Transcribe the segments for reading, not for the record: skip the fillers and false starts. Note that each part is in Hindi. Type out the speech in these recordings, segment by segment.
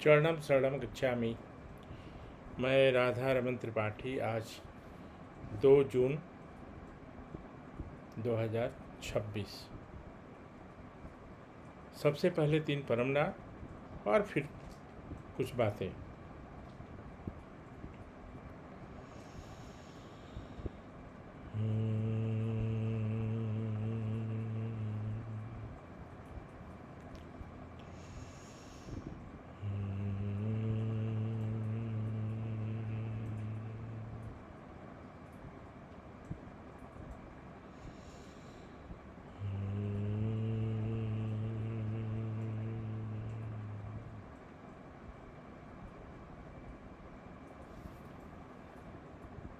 चरणम शरणम गच्छामि। मैं राधा रमन त्रिपाठी। आज 2 जून 2026। सबसे पहले 3 परमनाम और फिर कुछ बातें।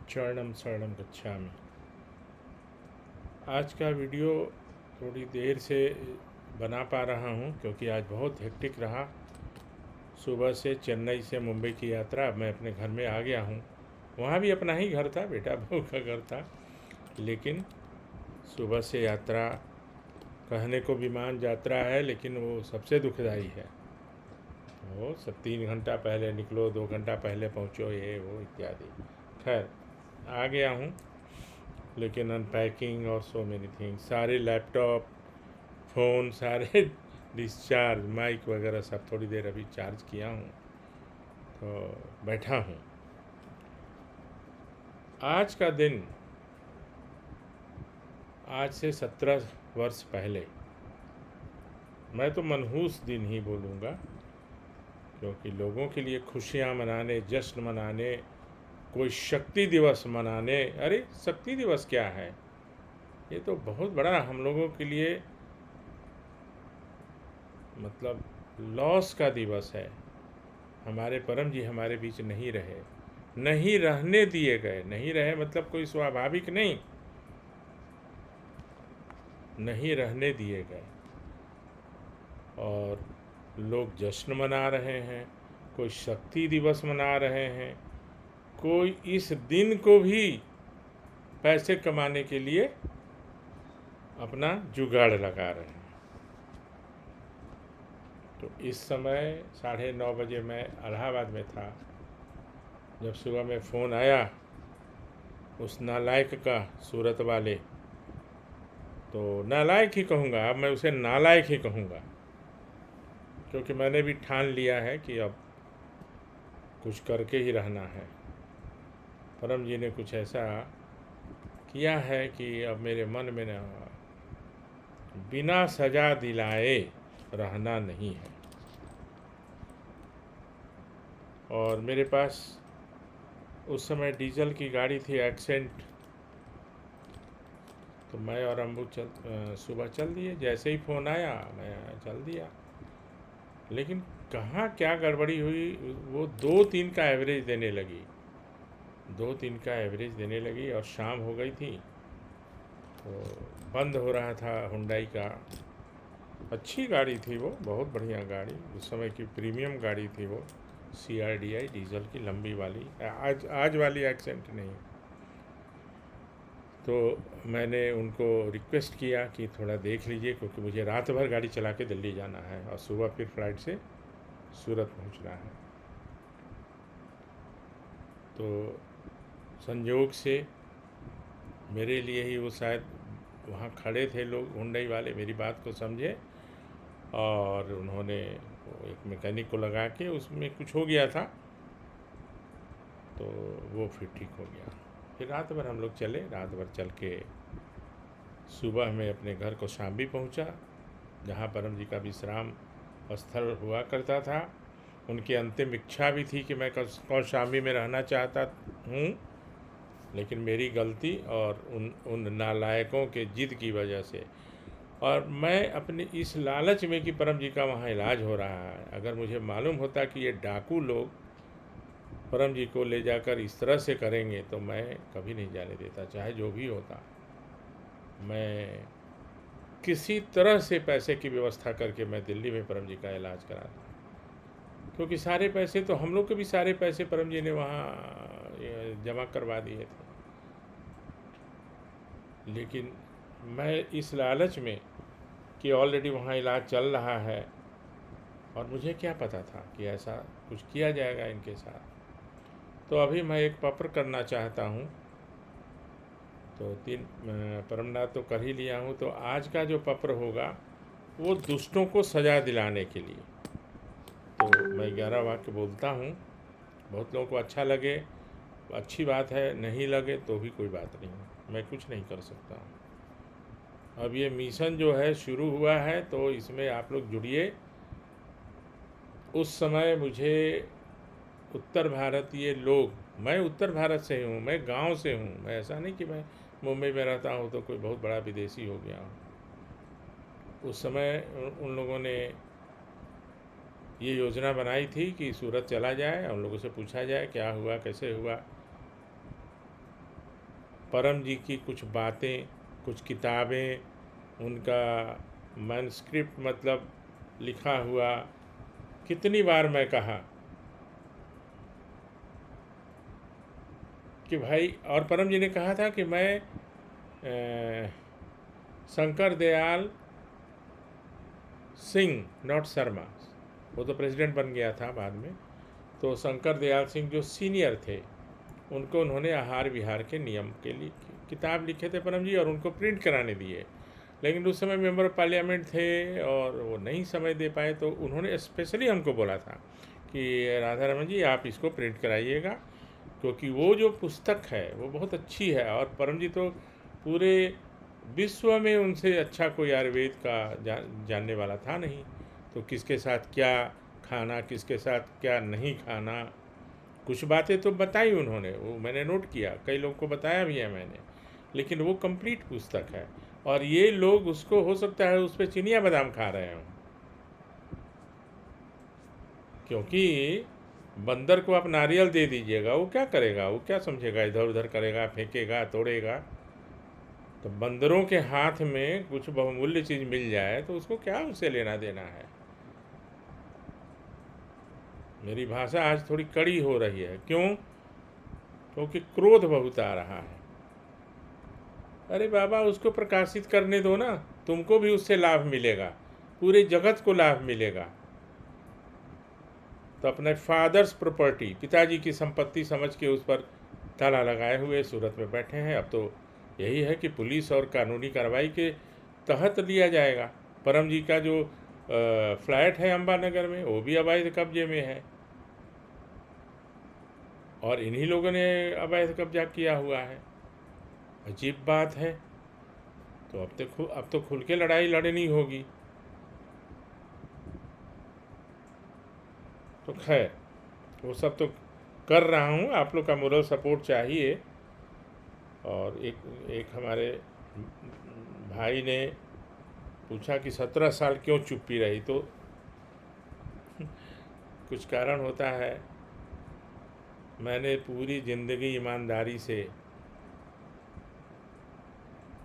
चरणम शरणम गच्छामि। आज का वीडियो थोड़ी देर से बना पा रहा हूँ क्योंकि आज बहुत हेक्टिक रहा। सुबह से चेन्नई से मुंबई की यात्रा। मैं अपने घर में आ गया हूँ। वहाँ भी अपना ही घर था, बेटा बहू का घर था, लेकिन सुबह से यात्रा, कहने को विमान यात्रा है लेकिन वो सबसे दुखदाई है। वो सब 3 घंटा पहले निकलो, 2 घंटा पहले पहुँचो, ये वो इत्यादि। खैर आ गया हूँ, लेकिन अनपैकिंग और सो मेनी थिंग्स, सारे लैपटॉप, फ़ोन सारे डिस्चार्ज, माइक वगैरह सब थोड़ी देर अभी चार्ज किया हूँ तो बैठा हूँ। आज का दिन, आज से 17 वर्ष पहले, मैं तो मनहूस दिन ही बोलूँगा क्योंकि लोगों के लिए खुशियाँ मनाने, जश्न मनाने, कोई शक्ति दिवस मनाने, अरे शक्ति दिवस क्या है, ये तो बहुत बड़ा हम लोगों के लिए मतलब लॉस का दिवस है। हमारे परम जी हमारे बीच नहीं रहे, नहीं रहने दिए गए। नहीं रहे मतलब कोई स्वाभाविक नहीं, नहीं रहने दिए गए। और लोग जश्न मना रहे हैं, कोई शक्ति दिवस मना रहे हैं, कोई इस दिन को भी पैसे कमाने के लिए अपना जुगाड़ लगा रहे हैं। तो इस समय 9:30 बजे मैं इलाहाबाद में था जब सुबह में फ़ोन आया उस नालायक का, सूरत वाले। तो नालायक ही कहूँगा, अब मैं उसे नालायक ही कहूँगा क्योंकि मैंने भी ठान लिया है कि अब कुछ करके ही रहना है। परम जी ने कुछ ऐसा किया है कि अब मेरे मन में न बिना सजा दिलाए रहना नहीं है। और मेरे पास उस समय डीजल की गाड़ी थी, एक्सेंट। तो मैं और अम्बू सुबह चल दिए। जैसे ही फ़ोन आया मैं चल दिया, लेकिन कहाँ क्या गड़बड़ी हुई, वो 2-3 का एवरेज देने लगी, 2-3 का एवरेज देने लगी और शाम हो गई थी। तो बंद हो रहा था हुंडई का। अच्छी गाड़ी थी वो, बहुत बढ़िया गाड़ी, उस समय की प्रीमियम गाड़ी थी वो, CRDI डीजल की लंबी वाली, आज वाली एक्सेंट नहीं। तो मैंने उनको रिक्वेस्ट किया कि थोड़ा देख लीजिए क्योंकि मुझे रात भर गाड़ी चला के दिल्ली जाना है और सुबह फिर फ्लाइट से सूरत पहुंचना है। तो संयोग से मेरे लिए ही वो शायद वहाँ खड़े थे लोग, हुंडई वाले, मेरी बात को समझे और उन्होंने एक मैकेनिक को लगा के, उसमें कुछ हो गया था तो वो फिर ठीक हो गया। फिर रात भर हम लोग चले, रात भर चल के सुबह में अपने घर को शाम्बी पहुंचा, जहां परम जी का विश्राम स्थल हुआ करता था। उनकी अंतिम इच्छा भी थी कि मैं कौशाम्बी में रहना चाहता हूँ, लेकिन मेरी गलती और उन नालायकों के जिद की वजह से, और मैं अपने इस लालच में कि परम जी का वहाँ इलाज हो रहा है, अगर मुझे मालूम होता कि ये डाकू लोग परम जी को ले जाकर इस तरह से करेंगे तो मैं कभी नहीं जाने देता, चाहे जो भी होता। मैं किसी तरह से पैसे की व्यवस्था करके मैं दिल्ली में परम जी का इलाज कराता, क्योंकि सारे पैसे तो हम लोग के भी सारे पैसे परम जी ने वहाँ जमा करवा दिए थे। लेकिन मैं इस लालच में कि ऑलरेडी वहाँ इलाज चल रहा है और मुझे क्या पता था कि ऐसा कुछ किया जाएगा इनके साथ। तो अभी मैं एक पत्र करना चाहता हूँ। तो 3 परमनाथ तो कर ही लिया हूँ। तो आज का जो पत्र होगा वो दुष्टों को सज़ा दिलाने के लिए। तो मैं 11 वाक्य बोलता हूँ। बहुत लोगों को अच्छा लगे, अच्छी बात है, नहीं लगे तो भी कोई बात नहीं, मैं कुछ नहीं कर सकता हूँ। अब ये मिशन जो है शुरू हुआ है, तो इसमें आप लोग जुड़िए। उस समय मुझे उत्तर भारतीय लोग, मैं उत्तर भारत से हूँ, मैं गांव से हूँ, मैं ऐसा नहीं कि मैं मुंबई में रहता हूँ तो कोई बहुत बड़ा विदेशी हो गया हूँ। उस समय उन लोगों ने ये योजना बनाई थी कि सूरत चला जाए, उन लोगों से पूछा जाए क्या हुआ, कैसे हुआ। परम जी की कुछ बातें, कुछ किताबें, उनका मैनस्क्रिप्ट मतलब लिखा हुआ, कितनी बार मैं कहा कि भाई, और परम जी ने कहा था कि मैं शंकर दयाल सिंह, नॉट शर्मा, वो तो प्रेसिडेंट बन गया था बाद में। तो शंकर दयाल सिंह जो सीनियर थे, उनको उन्होंने आहार विहार के नियम के लिए किताब लिखे थे परम जी, और उनको प्रिंट कराने दिए। लेकिन उस समय मेंबर ऑफ पार्लियामेंट थे और वो नहीं समय दे पाए, तो उन्होंने स्पेशली हमको बोला था कि राधा रमन जी आप इसको प्रिंट कराइएगा, क्योंकि वो जो पुस्तक है वो बहुत अच्छी है। और परम जी तो पूरे विश्व में उनसे अच्छा कोई आयुर्वेद का जानने वाला था नहीं। तो किसके साथ क्या खाना, किसके साथ क्या नहीं खाना, कुछ बातें तो बताई उन्होंने, वो मैंने नोट किया, कई लोगों को बताया भी है मैंने। लेकिन वो कंप्लीट पुस्तक है, और ये लोग उसको हो सकता है उस पर चिनिया बादाम खा रहे हों, क्योंकि बंदर को आप नारियल दे दीजिएगा, वो क्या करेगा, वो क्या समझेगा, इधर उधर करेगा, फेंकेगा, तोड़ेगा। तो बंदरों के हाथ में कुछ बहुमूल्य चीज़ मिल जाए तो उसको क्या उससे लेना देना है। मेरी भाषा आज थोड़ी कड़ी हो रही है, क्यों? क्योंकि क्रोध बहुत आ रहा है। अरे बाबा, उसको प्रकाशित करने दो ना, तुमको भी उससे लाभ मिलेगा, पूरे जगत को लाभ मिलेगा। तो अपने फादर्स प्रॉपर्टी, पिताजी की संपत्ति समझ के उस पर ताला लगाए हुए सूरत में बैठे हैं। अब तो यही है कि पुलिस और कानूनी कार्रवाई के तहत लिया जाएगा। परम जी का जो फ्लैट है अम्बानगर में, वो भी अवैध कब्जे में है, और इन्हीं लोगों ने अवैध कब्जा किया हुआ है। अजीब बात है। तो अब तो खुल के लड़ाई लड़नी होगी। तो खैर, वो सब तो कर रहा हूँ, आप लोग का मोरल सपोर्ट चाहिए। और एक एक हमारे भाई ने पूछा कि 17 साल क्यों चुप्पी रही, तो कुछ कारण होता है। मैंने पूरी ज़िंदगी ईमानदारी से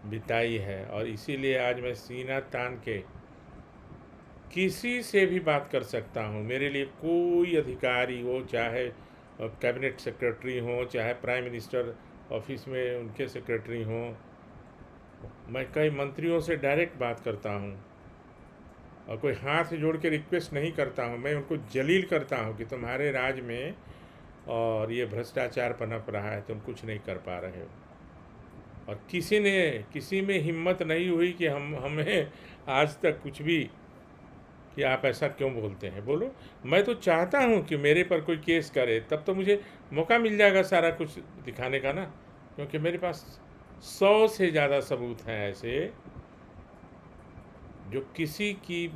बिताई है, और इसीलिए आज मैं सीना तान के किसी से भी बात कर सकता हूँ। मेरे लिए कोई अधिकारी हो, चाहे कैबिनेट सेक्रेटरी हो, चाहे प्राइम मिनिस्टर ऑफिस में उनके सेक्रेटरी हों, मैं कई मंत्रियों से डायरेक्ट बात करता हूँ, और कोई हाथ जोड़ के रिक्वेस्ट नहीं करता हूँ, मैं उनको जलील करता हूँ कि तुम्हारे राज में और ये भ्रष्टाचार पनप रहा है, तुम कुछ नहीं कर पा रहे हो। और किसी में हिम्मत नहीं हुई कि हमें आज तक कुछ भी, कि आप ऐसा क्यों बोलते हैं, बोलो। मैं तो चाहता हूँ कि मेरे पर कोई केस करे, तब तो मुझे मौका मिल जाएगा सारा कुछ दिखाने का ना, क्योंकि मेरे पास 100 से ज़्यादा सबूत हैं ऐसे, जो किसी की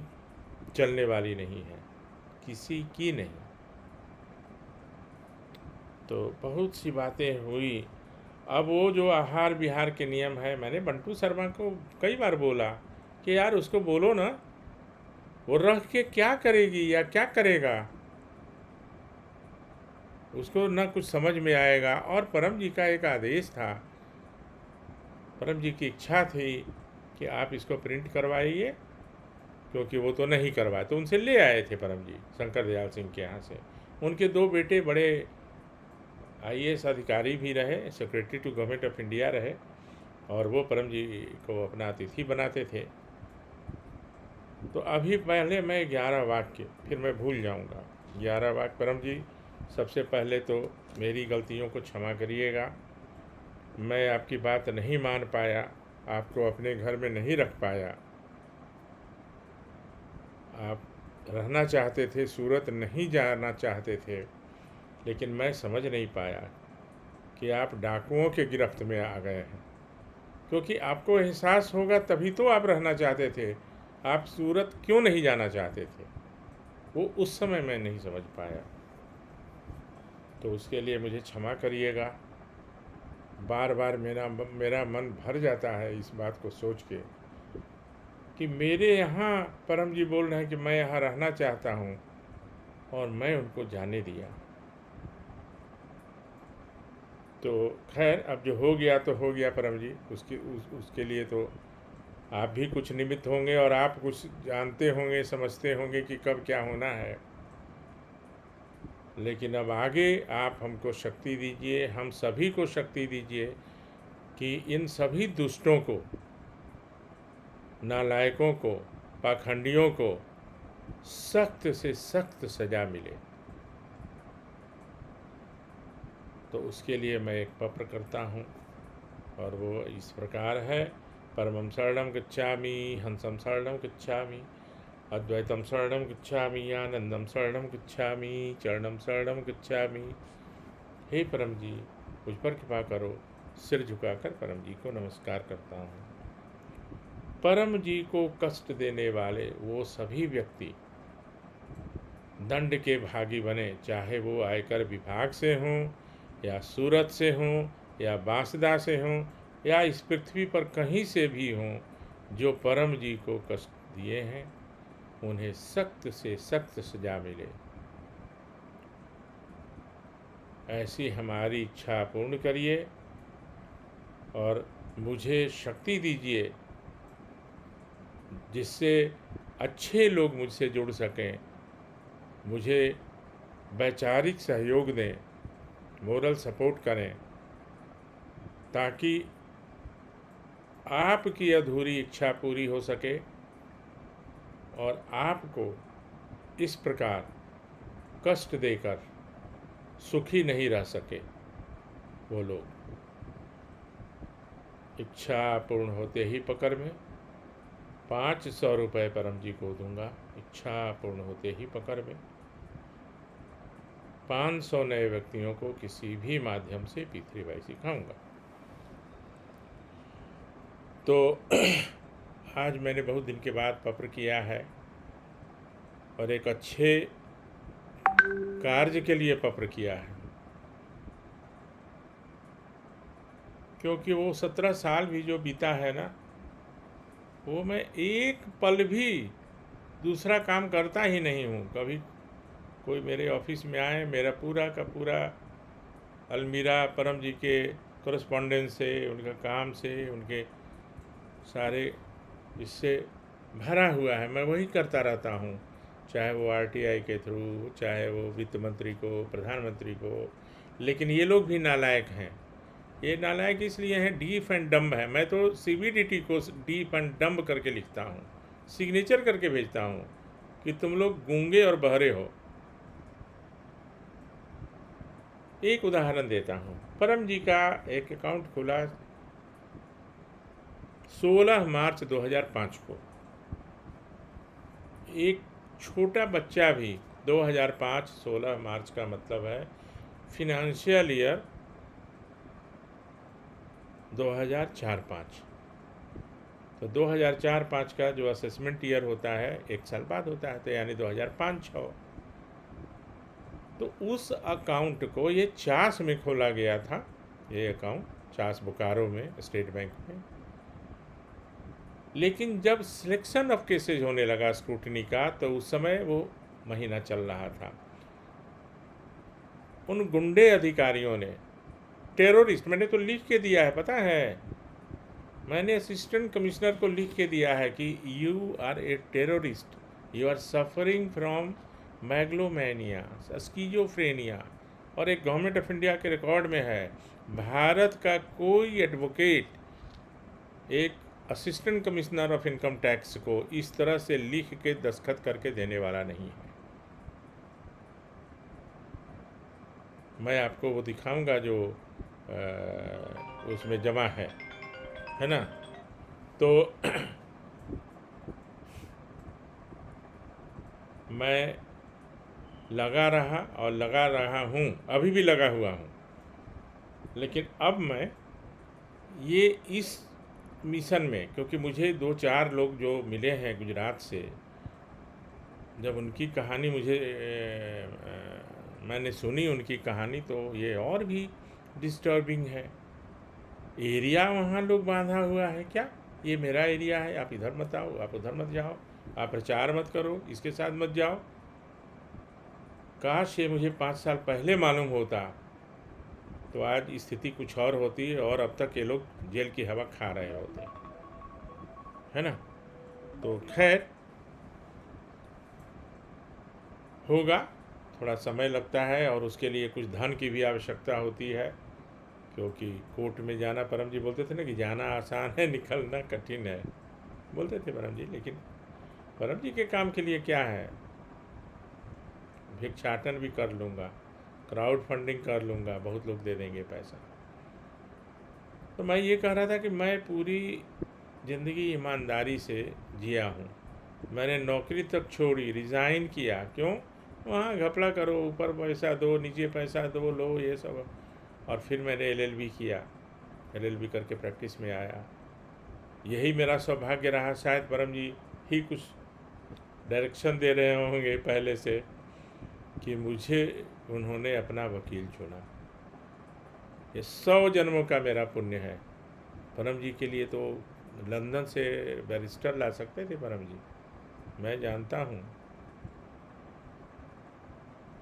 चलने वाली नहीं है, किसी की नहीं। तो बहुत सी बातें हुई। अब वो जो आहार विहार के नियम है, मैंने बंटू शर्मा को कई बार बोला कि यार उसको बोलो ना, वो रह के क्या करेगी या क्या करेगा, उसको ना कुछ समझ में आएगा। और परम जी का एक आदेश था, परम जी की इच्छा थी कि आप इसको प्रिंट करवाइए, क्योंकि वो तो नहीं करवाए, तो उनसे ले आए थे परम जी शंकर दयाल सिंह के यहाँ से। उनके 2 बेटे बड़े आईएएस अधिकारी भी रहे, secretary to government of India रहे, और वो परम जी को अपना अतिथि बनाते थे। तो अभी पहले मैं 11 वाक्य, फिर मैं भूल जाऊंगा। 11 वाक्य। परम जी, सबसे पहले तो मेरी गलतियों को क्षमा करिएगा। मैं आपकी बात नहीं मान पाया, आपको अपने घर में नहीं रख पाया। आप रहना चाहते थे, सूरत नहीं जाना चाहते थे, लेकिन मैं समझ नहीं पाया कि आप डाकुओं के गिरफ्त में आ गए हैं। क्योंकि आपको एहसास होगा तभी तो आप रहना चाहते थे। आप सूरत क्यों नहीं जाना चाहते थे, वो उस समय मैं नहीं समझ पाया। तो उसके लिए मुझे क्षमा करिएगा। बार बार मेरा मन भर जाता है इस बात को सोच के कि मेरे यहाँ परम जी बोल रहे हैं कि मैं यहाँ रहना चाहता हूँ, और मैं उनको जाने दिया। तो खैर, अब जो हो गया तो हो गया परम जी। उसके लिए तो आप भी कुछ निमित्त होंगे, और आप कुछ जानते होंगे, समझते होंगे कि कब क्या होना है। लेकिन अब आगे आप हमको शक्ति दीजिए, हम सभी को शक्ति दीजिए कि इन सभी दुष्टों को, नालायकों को, पाखंडियों को सख्त से सख्त सज़ा मिले। तो उसके लिए मैं एक पत्र करता हूँ, और वो इस प्रकार है। परमं शरणं गच्छामि, हंसं शरणं गच्छामि, अद्वैतम शरणं गच्छामि, आनंदम शरणं गच्छामि, चरणं शरणं गच्छामि। हे परम जी, मुझ पर कृपा करो। सिर झुकाकर परम जी को नमस्कार करता हूँ। परम जी को कष्ट देने वाले वो सभी व्यक्ति दंड के भागी बने, चाहे वो आयकर विभाग से हों, या सूरत से हों, या बांसदा से हों, या इस पृथ्वी पर कहीं से भी हों। जो परम जी को कष्ट दिए हैं, उन्हें सख्त से सख्त सजा मिले, ऐसी हमारी इच्छा पूर्ण करिए। और मुझे शक्ति दीजिए जिससे अच्छे लोग मुझसे जुड़ सकें, मुझे वैचारिक सहयोग दें, मोरल सपोर्ट करें, ताकि आपकी अधूरी इच्छा पूरी हो सके, और आपको इस प्रकार कष्ट देकर सुखी नहीं रह सके वो लोग। इच्छा पूर्ण होते ही पकड़ में 500 रुपये परम जी को दूंगा। इच्छा पूर्ण होते ही पकड़ में 500 नए व्यक्तियों को किसी भी माध्यम से P3Y सिखाऊंगा। तो आज मैंने बहुत दिन के बाद पत्र किया है, और एक अच्छे कार्य के लिए पत्र किया है। क्योंकि वो 17 साल भी जो बीता है ना, वो मैं एक पल भी दूसरा काम करता ही नहीं हूँ। कभी कोई मेरे ऑफिस में आए, मेरा पूरा का पूरा अलमीरा परम जी के कॉरेस्पॉन्डेंस से, उनका काम से, उनके सारे इससे भरा हुआ है। मैं वही करता रहता हूँ, चाहे वो RTI के थ्रू, चाहे वो वित्त मंत्री को, प्रधानमंत्री को। लेकिन ये लोग भी नालायक हैं। ये नालायक इसलिए हैं, डीफ एंड डम्ब है। मैं तो CBDT को डीफ एंड डम्ब करके लिखता हूँ, सिग्नेचर करके भेजता हूँ कि तुम लोग गूंगे और बहरे हो। एक उदाहरण देता हूँ। परम जी का एक अकाउंट खुला 16 मार्च 2005 को। एक छोटा बच्चा भी 2005 16 मार्च का मतलब है फिनंशियल ईयर 2004-05। तो 2004-05 का जो असेसमेंट ईयर होता है 1 साल बाद होता है, तो यानी 2005-06। तो उस अकाउंट को ये चास में खोला गया था, ये अकाउंट चास बोकारो में, स्टेट बैंक में। लेकिन जब सिलेक्शन ऑफ केसेज होने लगा स्क्रूटनी का, तो उस समय वो महीना चल रहा था। उन गुंडे अधिकारियों ने, टेररिस्ट, मैंने तो लिख के दिया है, पता है, मैंने असिस्टेंट कमिश्नर को लिख के दिया है कि you are a terrorist, you are suffering from megalomania, schizophrenia. और एक गवर्नमेंट ऑफ इंडिया के रिकॉर्ड में है, भारत का कोई एडवोकेट एक assistant commissioner of income tax को इस तरह से लिख के दस्तखत करके देने वाला नहीं है। मैं आपको वो दिखाऊंगा जो उसमें जमा है ना। तो मैं लगा रहा और लगा रहा हूँ, अभी भी लगा हुआ हूँ, लेकिन अब मैं ये इस मिशन में, क्योंकि मुझे 2-4 लोग जो मिले हैं गुजरात से, जब उनकी कहानी मैंने सुनी उनकी कहानी, तो ये और भी डिस्टर्बिंग है। एरिया वहाँ लोग बांधा हुआ है क्या? ये मेरा एरिया है, आप इधर मत आओ, आप उधर मत जाओ, आप प्रचार मत करो, इसके साथ मत जाओ। काश ये मुझे 5 साल पहले मालूम होता तो आज स्थिति कुछ और होती और अब तक ये लोग जेल की हवा खा रहे होते, है ना। तो खैर, होगा, थोड़ा समय लगता है और उसके लिए कुछ धन की भी आवश्यकता होती है, क्योंकि कोर्ट में जाना, परम जी बोलते थे ना कि जाना आसान है निकलना कठिन है, बोलते थे परम जी। लेकिन परम जी के काम के लिए क्या है, भिक्षाटन भी कर लूँगा, क्राउड फंडिंग कर लूँगा, बहुत लोग दे देंगे पैसा। तो मैं ये कह रहा था कि मैं पूरी ज़िंदगी ईमानदारी से जिया हूँ। मैंने नौकरी तक छोड़ी, रिज़ाइन किया, क्यों? वहाँ घपला करो, ऊपर पैसा दो, नीचे पैसा दो, लो, ये सब। और फिर मैंने एलएलबी किया, एलएलबी करके प्रैक्टिस में आया। यही मेरा सौभाग्य रहा, शायद परम जी ही कुछ डायरेक्शन दे रहे होंगे पहले से कि मुझे उन्होंने अपना वकील चुना। ये 100 जन्मों का मेरा पुण्य है। परम जी के लिए तो लंदन से बैरिस्टर ला सकते थे परम जी, मैं जानता हूँ,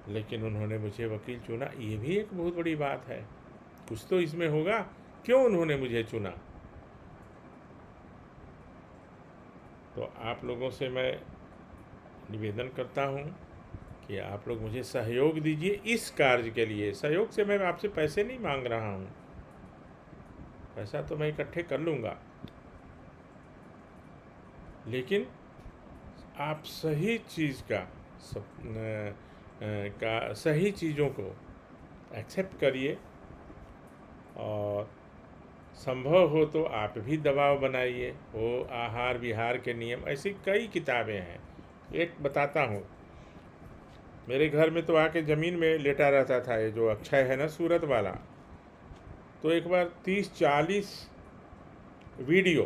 लेकिन उन्होंने मुझे वकील चुना। ये भी एक बहुत बड़ी बात है, कुछ तो इसमें होगा, क्यों उन्होंने मुझे चुना। तो आप लोगों से मैं निवेदन करता हूँ कि आप लोग मुझे सहयोग दीजिए इस कार्य के लिए। सहयोग से मैं आपसे पैसे नहीं मांग रहा हूँ, पैसा तो मैं इकट्ठे कर लूँगा, लेकिन आप सही चीज़ का सही चीज़ों को एक्सेप्ट करिए, और संभव हो तो आप भी दबाव बनाइए। वो आहार विहार के नियम, ऐसी कई किताबें हैं। एक बताता हूँ, मेरे घर में तो आके ज़मीन में लेटा रहता था ये जो अक्षय है ना, सूरत वाला। तो एक बार 30-40 वीडियो,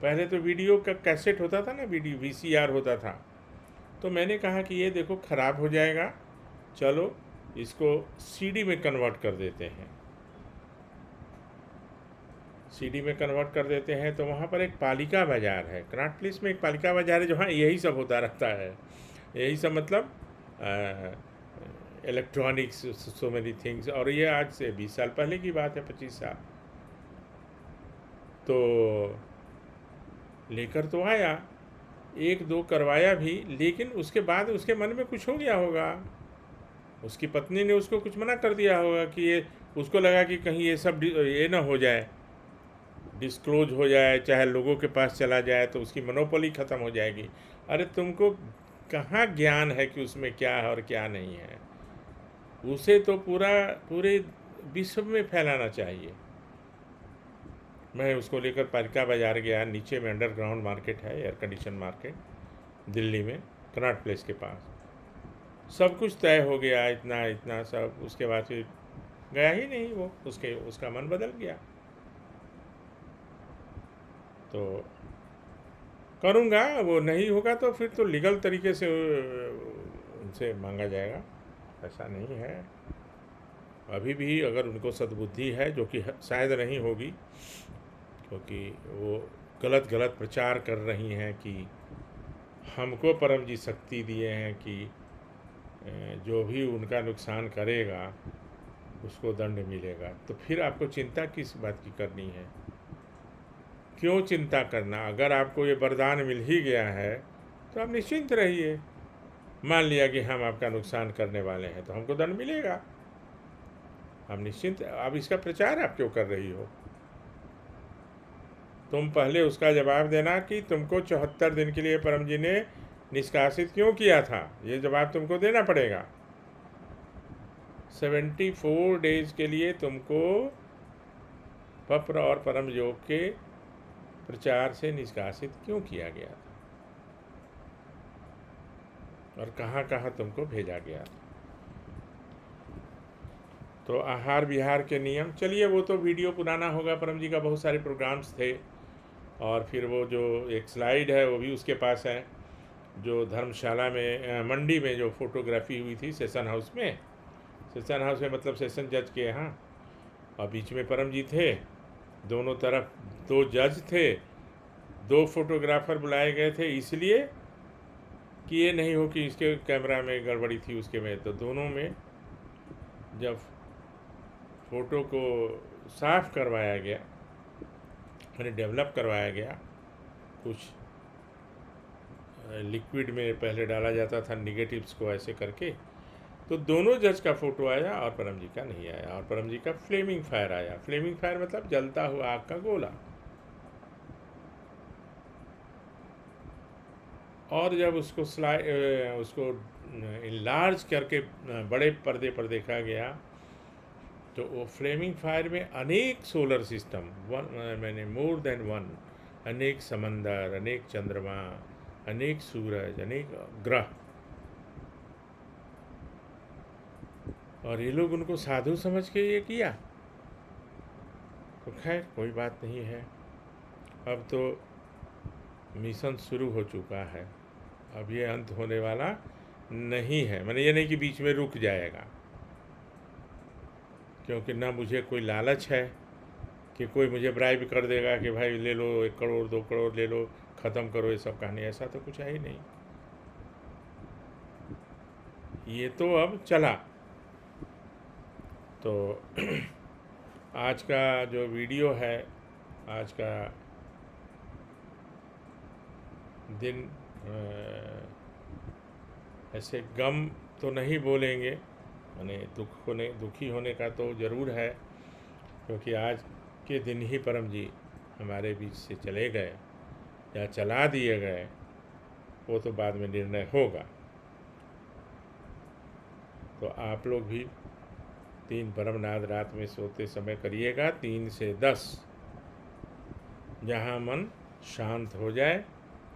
पहले तो वीडियो का कैसेट होता था ना, वीडियो वीसीआर होता था, तो मैंने कहा कि ये देखो ख़राब हो जाएगा, चलो इसको सीडी में कन्वर्ट कर देते हैं। सीडी में कन्वर्ट कर देते हैं तो वहाँ पर एक पालिका बाज़ार है, कनॉट प्लेस में एक पालिका बाज़ार है जहाँ यही सब होता रहता है। यही सब मतलब इलेक्ट्रॉनिक्स, सो मेनी थिंग्स। और ये आज से 20 साल पहले की बात है, 25 साल। तो लेकर तो आया, 1-2 करवाया भी, लेकिन उसके बाद उसके मन में कुछ हो गया होगा, उसकी पत्नी ने उसको कुछ मना कर दिया होगा कि ये, उसको लगा कि कहीं ये सब ये ना हो जाए, डिस्क्लोज हो जाए, चाहे लोगों के पास चला जाए तो उसकी मोनोपोली ख़त्म हो जाएगी। अरे तुमको कहाँ ज्ञान है कि उसमें क्या है और क्या नहीं है? उसे तो पूरे विश्व में फैलाना चाहिए। मैं उसको लेकर पालिका बाज़ार गया, नीचे में अंडरग्राउंड मार्केट है, एयर कंडीशन मार्केट, दिल्ली में कनॉट प्लेस के पास। सब कुछ तय हो गया, इतना इतना सब। उसके बाद फिर गया ही नहीं वो, उसका मन बदल गया। तो करूँगा, वो नहीं होगा तो फिर तो लीगल तरीके से उनसे मांगा जाएगा, ऐसा नहीं है। अभी भी अगर उनको सद्बुद्धि है, जो कि शायद नहीं होगी, क्योंकि वो गलत प्रचार कर रही हैं कि हमको परम जी शक्ति दिए हैं कि जो भी उनका नुकसान करेगा उसको दंड मिलेगा, तो फिर आपको चिंता किस बात की करनी है? क्यों चिंता करना? अगर आपको ये वरदान मिल ही गया है तो आप निश्चिंत रहिए। मान लिया कि हम आपका नुकसान करने वाले हैं तो हमको दंड मिलेगा, हम निश्चिंत। अब इसका प्रचार आप क्यों कर रही हो? तुम पहले उसका जवाब देना कि तुमको 74 दिन के लिए परम जी ने निष्कासित क्यों किया था, ये जवाब तुमको देना पड़ेगा। 74 डेज के लिए तुमको पप्र और परम योग के प्रचार से निष्कासित क्यों किया गया था और कहाँ कहाँ तुमको भेजा गया था। तो आहार विहार के नियम, चलिए वो तो वीडियो पुराना होगा, परम जी का बहुत सारे प्रोग्राम्स थे। और फिर वो जो एक स्लाइड है वो भी उसके पास है, जो धर्मशाला में मंडी में जो फोटोग्राफी हुई थी सेशन हाउस में, सेशन हाउस में मतलब सेशन जज के यहाँ, और बीच में परम जी थे, दोनों तरफ दो जज थे, दो फोटोग्राफर बुलाए गए थे, इसलिए कि ये नहीं हो कि इसके कैमरा में गड़बड़ी थी उसके में। तो दोनों में जब फ़ोटो को साफ़ करवाया गया, मैंने डेवलप करवाया गया, कुछ लिक्विड में पहले डाला जाता था निगेटिव्स को ऐसे करके, तो दोनों जज का फ़ोटो आया और परम जी का नहीं आया, और परम जी का फ्लेमिंग फायर आया। फ्लेमिंग फायर मतलब जलता हुआ आग का गोला। और जब उसको उसको इनलार्ज करके बड़े पर्दे पर देखा गया, तो वो फ्लेमिंग फायर में अनेक सोलर सिस्टम, मैंने मोर देन वन, अनेक समंदर, अनेक चंद्रमा, अनेक सूरज, अनेक ग्रह, और ये लोग उनको साधु समझ के ये किया। तो खैर कोई बात नहीं है, अब तो मिशन शुरू हो चुका है, अब ये अंत होने वाला नहीं है। मैंने ये नहीं कि बीच में रुक जाएगा, क्योंकि ना मुझे कोई लालच है कि कोई मुझे ब्राइब कर देगा कि भाई ले लो 1 करोड़ 2 करोड़ ले लो, ख़त्म करो ये सब कहानी, ऐसा तो कुछ है ही नहीं। ये तो अब चला। तो आज का जो वीडियो है, आज का दिन ऐसे गम तो नहीं बोलेंगे, माने दुखी होने का तो ज़रूर है, क्योंकि आज के दिन ही परम जी हमारे बीच से चले गए या चला दिए गए, वो तो बाद में निर्णय होगा। तो आप लोग भी 3 परमनाद रात में सोते समय करिएगा, 3 से 10, जहाँ मन शांत हो जाए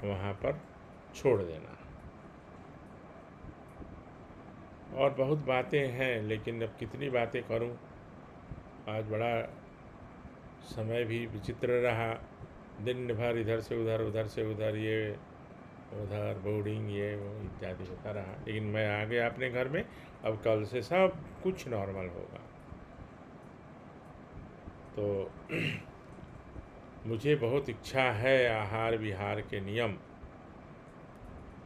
वहाँ पर छोड़ देना। और बहुत बातें हैं, लेकिन अब कितनी बातें करूं। आज बड़ा समय भी विचित्र रहा, दिन भर इधर से उधर, उधर से उधर, ये उधर बोर्डिंग, ये वो इत्यादि होता रहा। लेकिन मैं आ गया अपने घर में, अब कल से सब कुछ नॉर्मल होगा। तो मुझे बहुत इच्छा है आहार विहार के नियम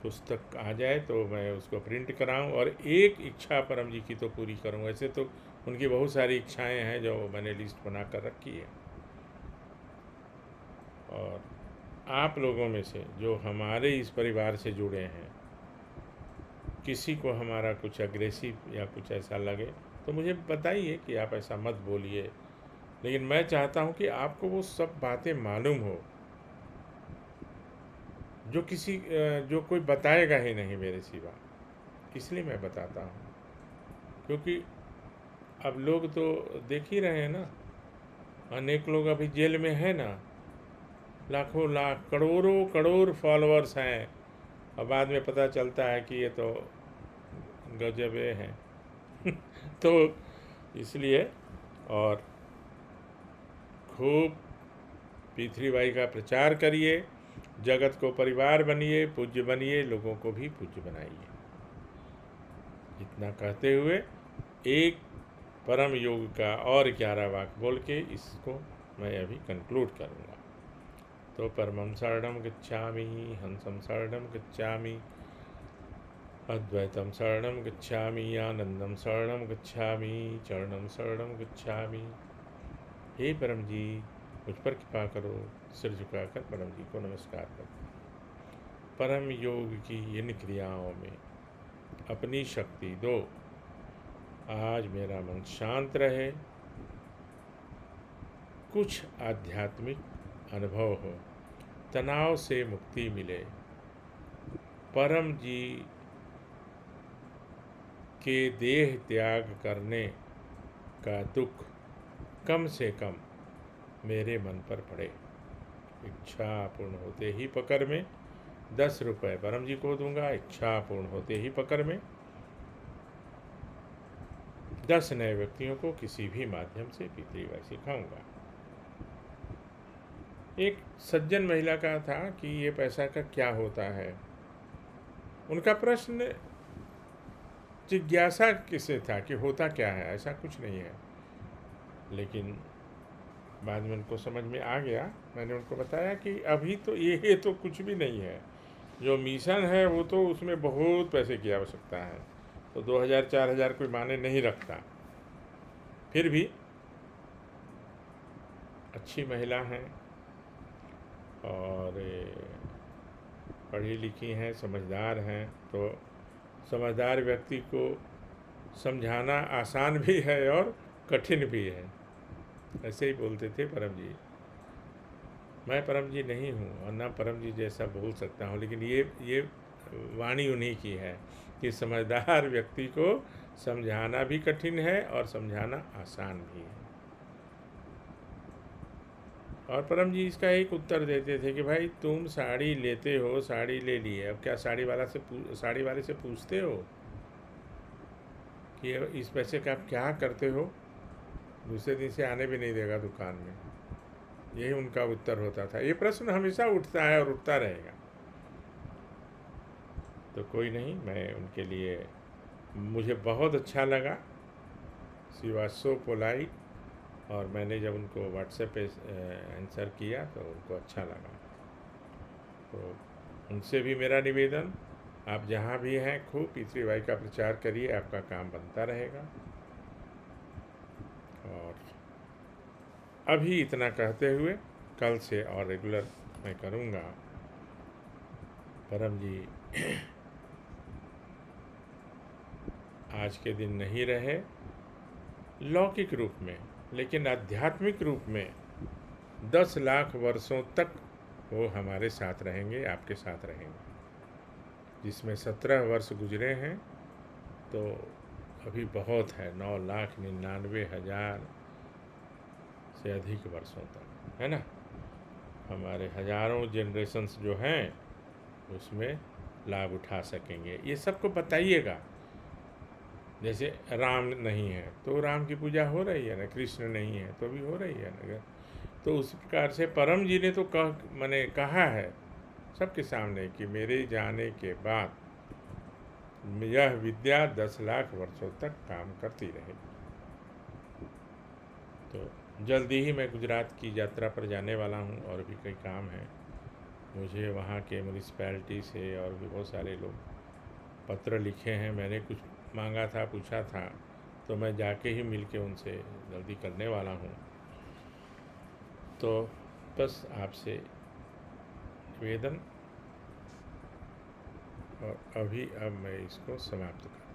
पुस्तक आ जाए तो मैं उसको प्रिंट कराऊं, और एक इच्छा परम जी की तो पूरी करूं। वैसे तो उनकी बहुत सारी इच्छाएं हैं जो मैंने लिस्ट बना कर रखी है। और आप लोगों में से जो हमारे इस परिवार से जुड़े हैं, किसी को हमारा कुछ अग्रेसिव या कुछ ऐसा लगे तो मुझे बताइए कि आप ऐसा मत बोलिए, लेकिन मैं चाहता हूं कि आपको वो सब बातें मालूम हो जो कोई बताएगा ही नहीं मेरे सिवा। इसलिए मैं बताता हूँ, क्योंकि अब लोग तो देख ही रहे हैं ना, अनेक लोग अभी जेल में हैं ना, लाखों लाख करोड़ों करोड़ फॉलोअर्स हैं, और बाद में पता चलता है कि ये तो गजबे हैं। तो इसलिए, और खूब पृथ्वीबाई का प्रचार करिए, जगत को परिवार बनिए, पूज्य बनिए, लोगों को भी पूज्य बनाइए। इतना कहते हुए एक परम योग का और 11 वाक्य बोल के इसको मैं अभी कंक्लूड करूँगा। तो परमं शरणं गच्छामि, हंसं शरणं गच्छामि, अद्वैतं शरणं गच्छामि, आनंदं शरणं गच्छामि, चरणं शरणं गच्छामि। हे परम जी, मुझ पर कृपा करो। सिर झुकाकर परम जी को नमस्कार करते हैं। परम योग की इन क्रियाओं में अपनी शक्ति दो। आज मेरा मन शांत रहे, कुछ आध्यात्मिक अनुभव हो, तनाव से मुक्ति मिले, परम जी के देह त्याग करने का दुख कम से कम मेरे मन पर पड़े। इच्छा पूर्ण होते ही पकड़ में 10 रुपये परम जी को दूंगा। इच्छा पूर्ण होते ही पकड़ में 10 नए व्यक्तियों को किसी भी माध्यम से पितृवाई सिखाऊंगा। एक सज्जन महिला का था कि ये पैसा का क्या होता है। उनका प्रश्न जिज्ञासा किसे था कि होता क्या है, ऐसा कुछ नहीं है। लेकिन बाद में उनको समझ में आ गया। मैंने उनको बताया कि अभी तो ये तो कुछ भी नहीं है, जो मिशन है वो तो उसमें बहुत पैसे की आवश्यकता है, तो 2000-4000 कोई माने नहीं रखता। फिर भी अच्छी महिला हैं और पढ़ी लिखी हैं, समझदार हैं। तो समझदार व्यक्ति को समझाना आसान भी है और कठिन भी है। ऐसे ही बोलते थे परम जी। मैं परम जी नहीं हूँ और ना परम जी जैसा बोल सकता हूँ, लेकिन ये वाणी उन्हीं की है कि समझदार व्यक्ति को समझाना भी कठिन है और समझाना आसान भी है। और परम जी इसका एक उत्तर देते थे कि भाई तुम साड़ी लेते हो, साड़ी ले लिए, अब क्या साड़ी वाले से पूछते हो कि इस पैसे का आप क्या करते हो? दूसरे दिन से आने भी नहीं देगा दुकान में। यही उनका उत्तर होता था। ये प्रश्न हमेशा उठता है और उठता रहेगा। तो कोई नहीं, मैं उनके लिए, मुझे बहुत अच्छा लगा। She was so polite. और मैंने जब उनको व्हाट्सएप पे आंसर किया तो उनको अच्छा लगा। तो उनसे भी मेरा निवेदन, आप जहाँ भी हैं खूब पितृवाई का प्रचार करिए, आपका काम बनता रहेगा। और अभी इतना कहते हुए कल से और रेगुलर मैं करूँगा। परम जी आज के दिन नहीं रहे लौकिक रूप में, लेकिन आध्यात्मिक रूप में 10 लाख वर्षों तक वो हमारे साथ रहेंगे, आपके साथ रहेंगे। जिसमें 17 वर्ष गुजरे हैं तो अभी बहुत है, 9,99,000 से अधिक वर्षों तक, है ना। हमारे हजारों जनरेशन्स जो हैं उसमें लाभ उठा सकेंगे। ये सबको बताइएगा। जैसे राम नहीं है तो राम की पूजा हो रही है ना, कृष्ण नहीं है तो भी हो रही है ना। तो उस प्रकार से परम जी ने तो मैंने कहा है सबके सामने कि मेरे जाने के बाद यह विद्या 10 लाख वर्षों तक काम करती रहेगी। तो जल्दी ही मैं गुजरात की यात्रा पर जाने वाला हूँ और भी कई काम हैं मुझे। वहाँ के म्यूनिसिपैलिटी से और भी बहुत सारे लोग पत्र लिखे हैं। मैंने कुछ मांगा था, पूछा था, तो मैं जाके ही मिल के उनसे जल्दी करने वाला हूँ। तो बस आपसे निवेदन, और अब मैं इसको समाप्त कर